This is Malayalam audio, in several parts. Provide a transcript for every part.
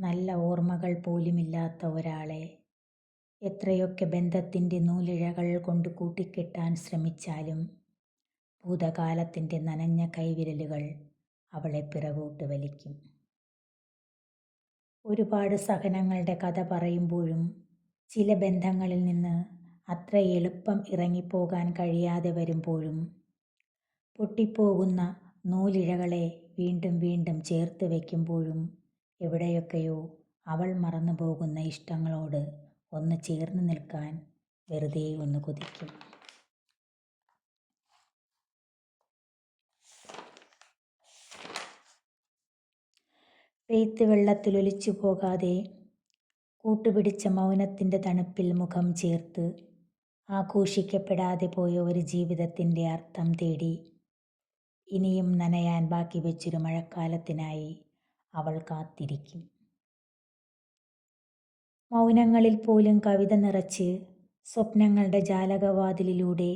നല്ല ഓർമ്മകൾ പോലുമില്ലാത്ത ഒരാളെ എത്രയൊക്കെ ബന്ധത്തിൻ്റെ നൂലിഴകൾ കൊണ്ട് കൂട്ടിക്കെട്ടാൻ ശ്രമിച്ചാലും ഭൂതകാലത്തിൻ്റെ നനഞ്ഞ കൈവിരലുകൾ അവളെ പിറകോട്ട് വലിക്കും. ഒരുപാട് സഹനങ്ങളുടെ കഥ പറയുമ്പോഴും ചില ബന്ധങ്ങളിൽ നിന്ന് അത്ര എളുപ്പം ഇറങ്ങിപ്പോകാൻ കഴിയാതെ വരുമ്പോഴും പൊട്ടിപ്പോകുന്ന നൂലിഴകളെ വീണ്ടും വീണ്ടും ചേർത്ത് വയ്ക്കുമ്പോഴും എവിടെയൊക്കെയോ അവൾ മറന്നു പോകുന്ന ഇഷ്ടങ്ങളോട് ഒന്ന് ചേർന്ന് നിൽക്കാൻ വെറുതെ ഒന്ന് കൊതിക്കും. പെയ്ത്ത് വെള്ളത്തിലൊലിച്ചു പോകാതെ കൂട്ടുപിടിച്ച മൗനത്തിൻ്റെ തണുപ്പിൽ മുഖം ചേർത്ത് ആഘോഷിക്കപ്പെടാതെ പോയ ഒരു ജീവിതത്തിൻ്റെ അർത്ഥം തേടി ഇനിയും നനയാൻ ബാക്കി വെച്ചൊരു മഴക്കാലത്തിനായി അവൾ കാത്തിരിക്കും. മൗനങ്ങളിൽ പോലും കവിത നിറച്ച് സ്വപ്നങ്ങളുടെ ജാലകവാതിലിലൂടെ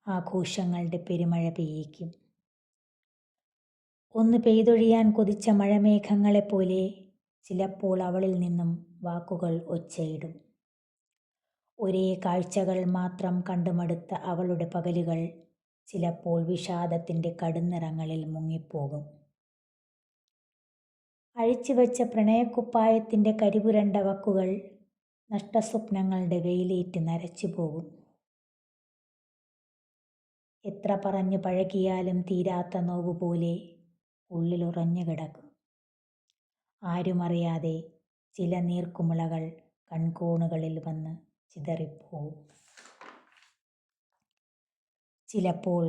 ആഘോഷങ്ങളുടെ പെരുമഴ പെയ്യിക്കും. ഒന്ന് പെയ്തൊഴിയാൻ കൊതിച്ച മഴമേഘങ്ങളെപ്പോലെ ചിലപ്പോൾ അവളിൽ നിന്നും വാക്കുകൾ ഒച്ചയിടും. ഒരേ കാഴ്ചകൾ മാത്രം കണ്ടുമടുത്ത അവളുടെ പകലുകൾ ചിലപ്പോൾ വിഷാദത്തിൻ്റെ കടുനിറങ്ങളിൽ മുങ്ങിപ്പോകും. അഴിച്ചുവെച്ച പ്രണയക്കുപ്പായത്തിൻ്റെ കരിപുരണ്ട വക്കുകൾ നഷ്ടസ്വപ്നങ്ങളുടെ വെയിലേറ്റ് നരച്ചുപോകും. എത്ര പറഞ്ഞു പഴകിയാലും തീരാത്ത നോവ് പോലെ ഉള്ളിലുറഞ്ഞു കിടക്കും. ആരുമറിയാതെ ചില നീർക്കുമിളകൾ കൺകോണുകളിൽ വന്ന് ചിതറിപ്പോവും. ചിലപ്പോൾ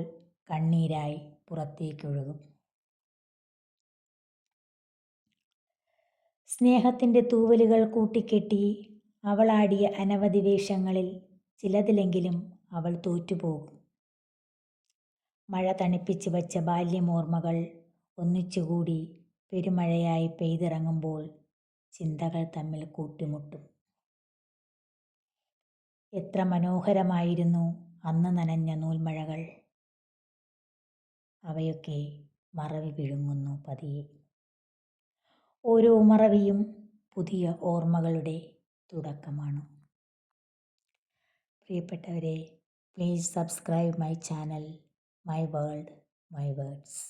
കണ്ണീരായി പുറത്തേക്കൊഴുകും. സ്നേഹത്തിൻ്റെ തൂവലുകൾ കൂട്ടിക്കെട്ടി അവളാടിയ അനവധി വേഷങ്ങളിൽ ചിലതിലെങ്കിലും അവൾ തോറ്റുപോകും. മഴ തണുപ്പിച്ച് വച്ച ബാല്യമോർമ്മകൾ ഒന്നിച്ചുകൂടി പെരുമഴയായി പെയ്തിറങ്ങുമ്പോൾ ചിന്തകൾ തമ്മിൽ കൂട്ടിമുട്ടും. എത്ര മനോഹരമായിരുന്നു അന്ന് നനഞ്ഞ നൂൽമഴകൾ. അവയൊക്കെ മറവി വിഴുങ്ങുന്നു പതിയെ. ഓരോ മറവിയും പുതിയ ഓർമ്മകളുടെ തുടക്കമാണ്. പ്രിയപ്പെട്ടവരെ, please subscribe my channel, my world, my words.